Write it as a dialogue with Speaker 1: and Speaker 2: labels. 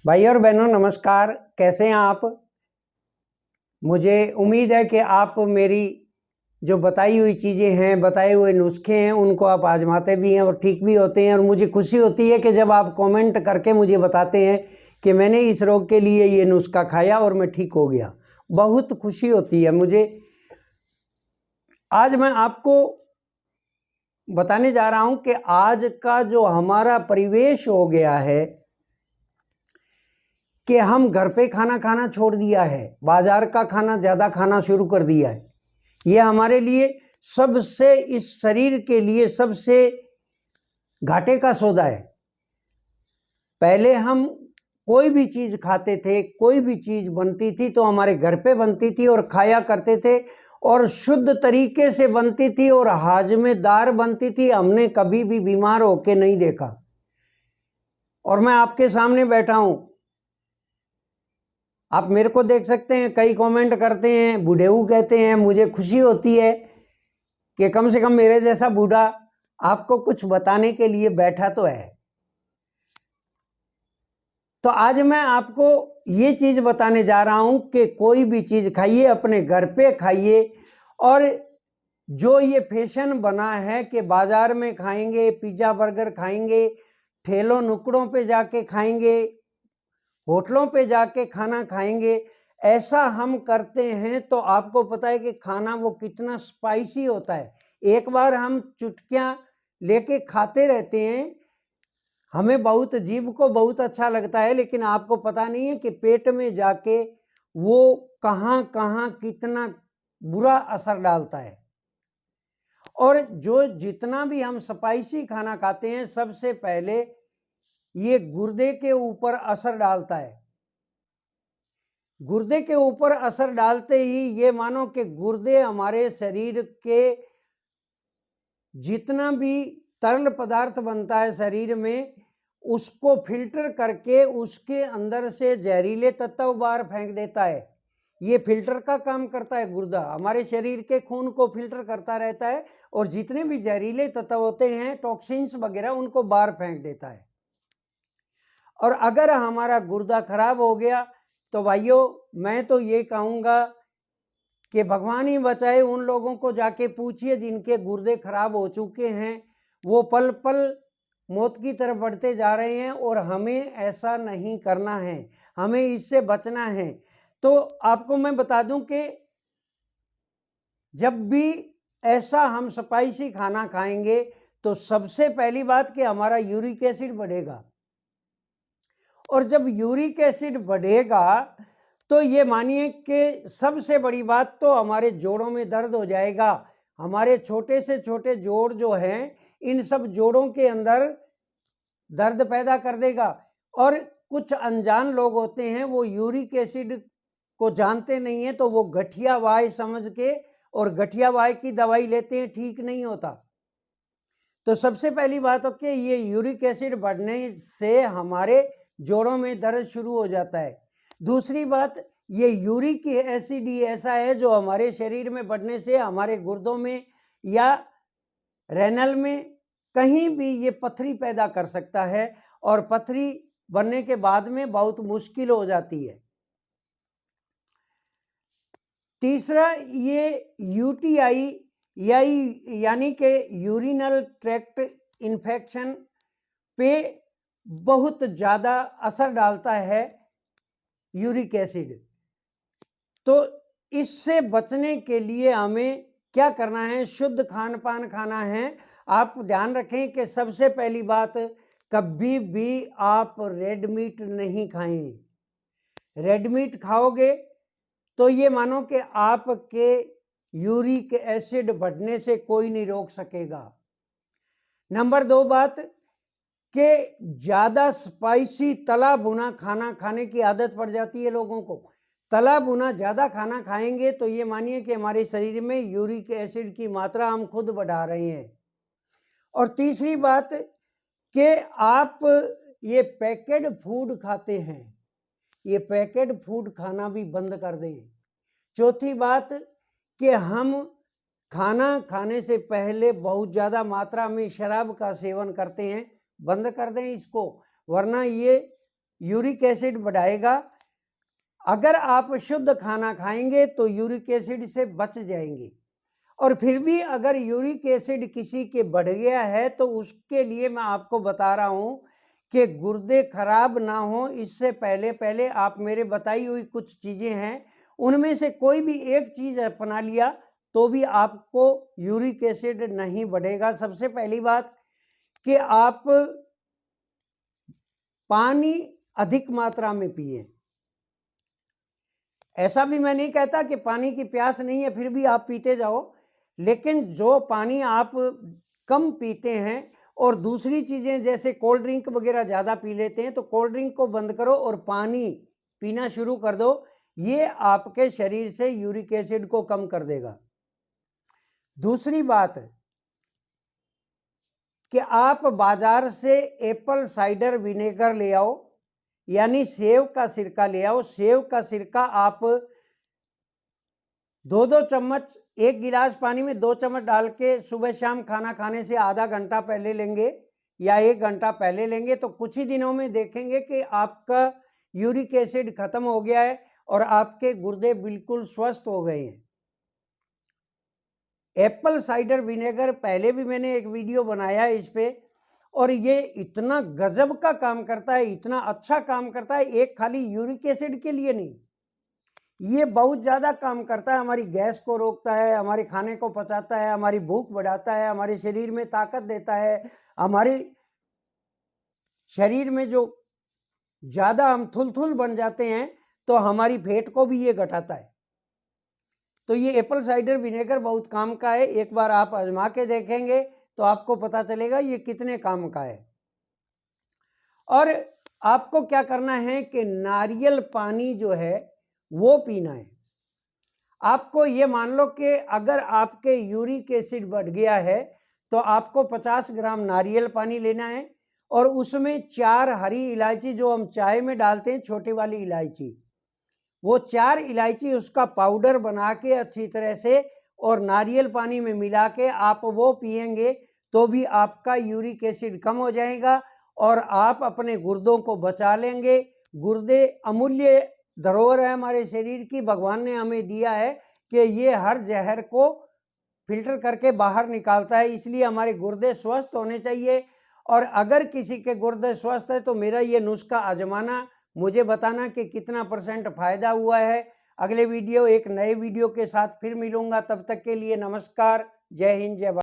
Speaker 1: भाई और बहनों नमस्कार। कैसे हैं आप? मुझे उम्मीद है कि आप मेरी जो बताई हुई चीज़ें हैं, बताए हुए नुस्खे हैं, उनको आप आजमाते भी हैं और ठीक भी होते हैं। और मुझे खुशी होती है कि जब आप कमेंट करके मुझे बताते हैं कि मैंने इस रोग के लिए ये नुस्खा खाया और मैं ठीक हो गया। बहुत खुशी होती है मुझे। आज मैं आपको बताने जा रहा हूँ कि आज का जो हमारा परिवेश हो गया है कि हम घर पे खाना खाना छोड़ दिया है, बाजार का खाना ज़्यादा खाना शुरू कर दिया है। ये हमारे लिए सबसे, इस शरीर के लिए सबसे घाटे का सौदा है। पहले हम कोई भी चीज़ खाते थे, कोई भी चीज़ बनती थी तो हमारे घर पे बनती थी और खाया करते थे और शुद्ध तरीके से बनती थी और हाजमेदार बनती थी। हमने कभी भी बीमार होके नहीं देखा। और मैं आपके सामने बैठा हूँ, आप मेरे को देख सकते हैं। कई कमेंट करते हैं, बूढ़ेऊ कहते हैं। मुझे खुशी होती है कि कम से कम मेरे जैसा बूढ़ा आपको कुछ बताने के लिए बैठा तो है। तो आज मैं आपको ये चीज़ बताने जा रहा हूं कि कोई भी चीज़ खाइए, अपने घर पे खाइए। और जो ये फैशन बना है कि बाजार में खाएंगे, पिज़्ज़ा बर्गर खाएंगे, ठेलों नुकड़ों पे जाके खाएंगे, होटलों पे जाके खाना खाएंगे, ऐसा हम करते हैं तो आपको पता है कि खाना वो कितना स्पाइसी होता है। एक बार हम चुटकियाँ लेके खाते रहते हैं, हमें बहुत, जीभ को बहुत अच्छा लगता है, लेकिन आपको पता नहीं है कि पेट में जाके वो कहाँ कहाँ कितना बुरा असर डालता है। और जो जितना भी हम स्पाइसी खाना खाते हैं, सबसे पहले ये गुर्दे के ऊपर असर डालता है। गुर्दे के ऊपर असर डालते ही ये मानो कि गुर्दे हमारे शरीर के जितना भी तरल पदार्थ बनता है शरीर में, उसको फिल्टर करके उसके अंदर से जहरीले तत्व बाहर फेंक देता है। ये फिल्टर का काम करता है। गुर्दा हमारे शरीर के खून को फिल्टर करता रहता है और जितने भी जहरीले तत्व होते हैं, टॉक्सिन्स वगैरह, उनको बाहर फेंक देता है। और अगर हमारा गुर्दा खराब हो गया तो भाइयों, मैं तो ये कहूँगा कि भगवान ही बचाए। उन लोगों को जाके पूछिए जिनके गुर्दे खराब हो चुके हैं, वो पल पल मौत की तरफ बढ़ते जा रहे हैं। और हमें ऐसा नहीं करना है, हमें इससे बचना है। तो आपको मैं बता दूं कि जब भी ऐसा हम स्पाइसी खाना खाएंगे तो सबसे पहली बात कि हमारा यूरिक एसिड बढ़ेगा। और जब यूरिक एसिड बढ़ेगा तो ये मानिए कि सबसे बड़ी बात तो हमारे जोड़ों में दर्द हो जाएगा। हमारे छोटे से छोटे जोड़ जो हैं, इन सब जोड़ों के अंदर दर्द पैदा कर देगा। और कुछ अनजान लोग होते हैं, वो यूरिक एसिड को जानते नहीं है तो वो गठिया वाय समझ के और गठिया वाय की दवाई लेते हैं, ठीक नहीं होता। तो सबसे पहली बात हो कि ये यूरिक एसिड बढ़ने से हमारे जोड़ों में दर्द शुरू हो जाता है। दूसरी बात, ये यूरिक एसिड ही ऐसा है जो हमारे शरीर में बढ़ने से हमारे गुर्दों में या रेनल में कहीं भी ये पथरी पैदा कर सकता है और पथरी बनने के बाद में बहुत मुश्किल हो जाती है। तीसरा, ये यूटीआई यानी कि यूरिनल ट्रैक्ट इन्फेक्शन पे बहुत ज़्यादा असर डालता है यूरिक एसिड। तो इससे बचने के लिए हमें क्या करना है? शुद्ध खान पान खाना है। आप ध्यान रखें कि सबसे पहली बात, कभी भी आप रेड मीट नहीं खाएं। रेड मीट खाओगे तो ये मानो कि आपके यूरिक एसिड बढ़ने से कोई नहीं रोक सकेगा। नंबर 2 बात कि ज़्यादा स्पाइसी तला भुना खाना खाने की आदत पड़ जाती है लोगों को। तला भुना ज़्यादा खाना खाएंगे तो ये मानिए कि हमारे शरीर में यूरिक एसिड की मात्रा हम खुद बढ़ा रहे हैं। और तीसरी बात कि आप ये पैकेट फूड खाते हैं, ये पैकेट फूड खाना भी बंद कर दें। चौथी बात कि हम खाना खाने से पहले बहुत ज़्यादा मात्रा में शराब का सेवन करते हैं, बंद कर दें इसको। वरना ये यूरिक एसिड बढ़ाएगा। अगर आप शुद्ध खाना खाएंगे तो यूरिक एसिड से बच जाएंगे। और फिर भी अगर यूरिक एसिड किसी के बढ़ गया है तो उसके लिए मैं आपको बता रहा हूं कि गुर्दे खराब ना हो, इससे पहले आप मेरे बताई हुई कुछ चीजें हैं, उनमें से कोई भी एक चीज अपना लिया तो भी आपको यूरिक एसिड नहीं बढ़ेगा। सबसे पहली बात कि आप पानी अधिक मात्रा में पिए। ऐसा भी मैं नहीं कहता कि पानी की प्यास नहीं है फिर भी आप पीते जाओ, लेकिन जो पानी आप कम पीते हैं और दूसरी चीजें जैसे कोल्ड ड्रिंक वगैरह ज्यादा पी लेते हैं, तो कोल्ड ड्रिंक को बंद करो और पानी पीना शुरू कर दो। ये आपके शरीर से यूरिक एसिड को कम कर देगा। दूसरी बात कि आप बाजार से एप्पल साइडर विनेगर ले आओ, यानी सेव का सिरका ले आओ। सेव का सिरका आप 2-2 चम्मच, 1 गिलास पानी में 2 चम्मच डाल के सुबह शाम खाना खाने से आधा घंटा पहले लेंगे या 1 घंटा पहले लेंगे तो कुछ ही दिनों में देखेंगे कि आपका यूरिक एसिड खत्म हो गया है और आपके गुर्दे बिल्कुल स्वस्थ हो गए हैं। एप्पल साइडर विनेगर पहले भी मैंने एक वीडियो बनाया है इस पे, और ये इतना गजब का काम करता है, इतना अच्छा काम करता है। एक खाली यूरिक एसिड के लिए नहीं, ये बहुत ज़्यादा काम करता है। हमारी गैस को रोकता है, हमारे खाने को पचाता है, हमारी भूख बढ़ाता है, हमारे शरीर में ताकत देता है, हमारे शरीर में जो ज़्यादा हम थुल बन जाते हैं तो हमारी फैट को भी ये घटाता है। तो ये एप्पल साइडर विनेगर बहुत काम का है। एक बार आप आजमा के देखेंगे तो आपको पता चलेगा ये कितने काम का है। और आपको क्या करना है कि नारियल पानी जो है वो पीना है। आपको ये मान लो कि अगर आपके यूरिक एसिड बढ़ गया है तो आपको 50 ग्राम नारियल पानी लेना है और उसमें 4 हरी इलायची, जो हम चाय में डालते हैं छोटी वाली इलायची, वो 4 इलायची उसका पाउडर बना के अच्छी तरह से और नारियल पानी में मिला के आप वो पिएंगे तो भी आपका यूरिक एसिड कम हो जाएगा और आप अपने गुर्दों को बचा लेंगे। गुर्दे अमूल्य धरोहर है हमारे शरीर की। भगवान ने हमें दिया है कि ये हर जहर को फिल्टर करके बाहर निकालता है, इसलिए हमारे गुर्दे स्वस्थ होने चाहिए। और अगर किसी के गुर्दे स्वस्थ है तो मेरा ये नुस्खा आजमाना, मुझे बताना कि कितना % फायदा हुआ है। अगले वीडियो एक नए वीडियो के साथ फिर मिलूंगा, तब तक के लिए नमस्कार, जय हिंद, जय भारत।